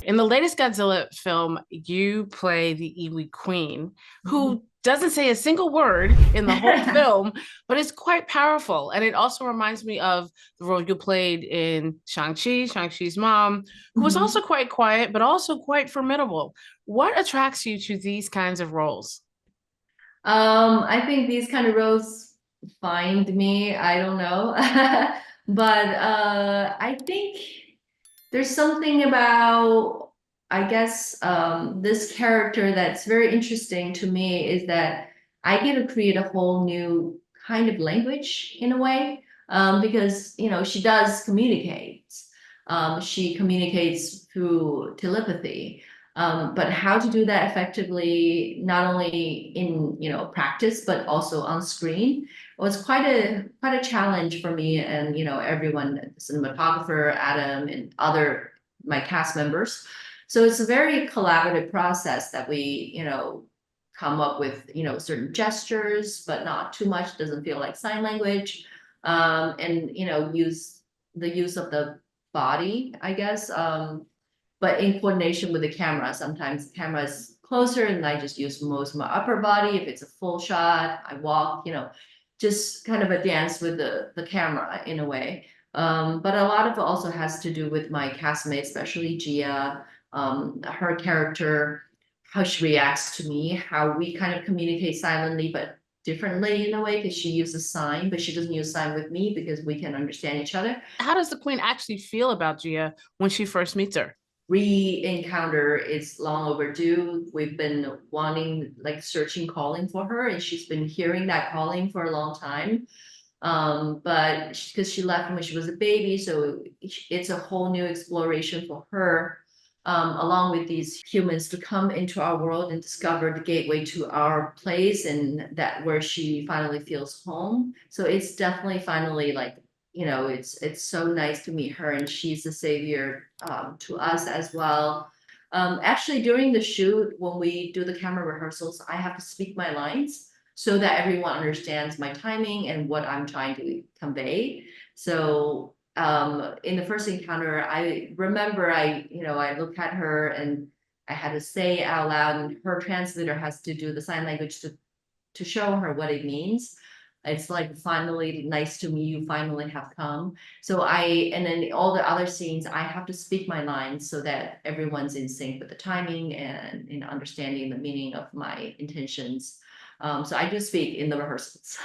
In the latest Godzilla film, you play the Iwi Queen, who doesn't say a single word in the whole film, but it's quite powerful. And it also reminds me of the role you played in Shang-Chi, Shang-Chi's mom, who was also Mhm. quite quiet, but also quite formidable. What attracts you to these kinds of roles? I think these kind of roles find me. I don't know, but I think there's something about, I guess, this character that's very interesting to me is that I get to create a whole new kind of language in a way, because she does communicate. She communicates through telepathy. But how to do that effectively, not only in practice, but also on screen, was quite a challenge for me and everyone, the cinematographer, Adam, and other my cast members. So it's a very collaborative process that we come up with certain gestures, but not too much. Doesn't feel like sign language, and use the use of the body, I guess. But in coordination with the camera. Sometimes the camera is closer and I just use most of my upper body. If it's a full shot, I walk, just kind of a dance with the camera in a way. But a lot of it also has to do with my castmate, especially Gia, her character, how she reacts to me, how we kind of communicate silently, but differently in a way, because she uses sign, but she doesn't use sign with me because we can understand each other. How does the Queen actually feel about Gia when she first meets her? Re-encounter is long overdue. We've been wanting, like, searching, calling for her, and she's been hearing that calling for a long time. But because she left when she was a baby, so it's a whole new exploration for her, along with these humans to come into our world and discover the gateway to our place and that where she finally feels home. So it's definitely finally like, it's so nice to meet her, and she's a savior to us as well. Actually, during the shoot, when we do the camera rehearsals, I have to speak my lines so that everyone understands my timing and what I'm trying to convey. So in the first encounter, I remember I looked at her and I had to say out loud, and her translator has to do the sign language to show her what it means. It's like, finally, nice to meet you, finally have come. So and then all the other scenes, I have to speak my lines so that everyone's in sync with the timing and in understanding the meaning of my intentions. So I do speak in the rehearsals.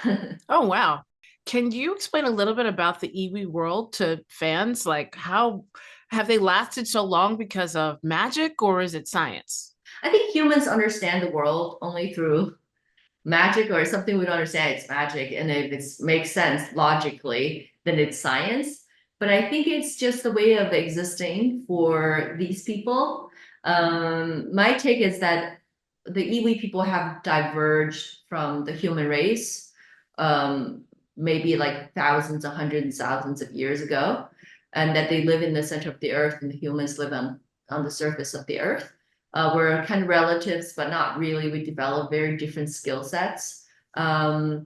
Oh, wow. Can you explain a little bit about the Ewe world to fans? Like, how have they lasted so long because of magic or is it science? I think humans understand the world only through magic or something we don't understand. It's magic, and if it makes sense logically, then it's science. But I think it's just the way of existing for these people. My take is that the Iwi people have diverged from the human race, maybe like thousands, or hundreds, thousands of years ago, and that they live in the center of the earth, and the humans live on the surface of the earth. We're kind of relatives, but not really. We develop very different skill sets. Um,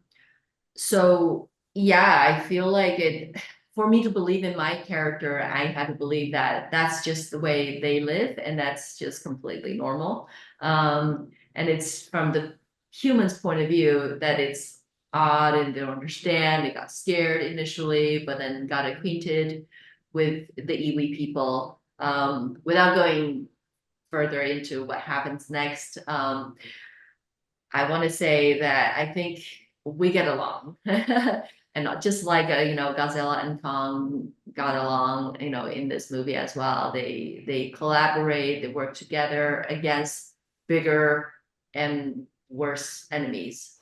so yeah, I feel like for me to believe in my character, I had to believe that that's just the way they live, and that's just completely normal. And it's from the human's point of view that it's odd and they don't understand. They got scared initially, but then got acquainted with the Iwi people. Without going further into what happens next, I want to say that I think we get along. And not just like Godzilla and Kong got along, in this movie as well. They collaborate, they work together against bigger and worse enemies.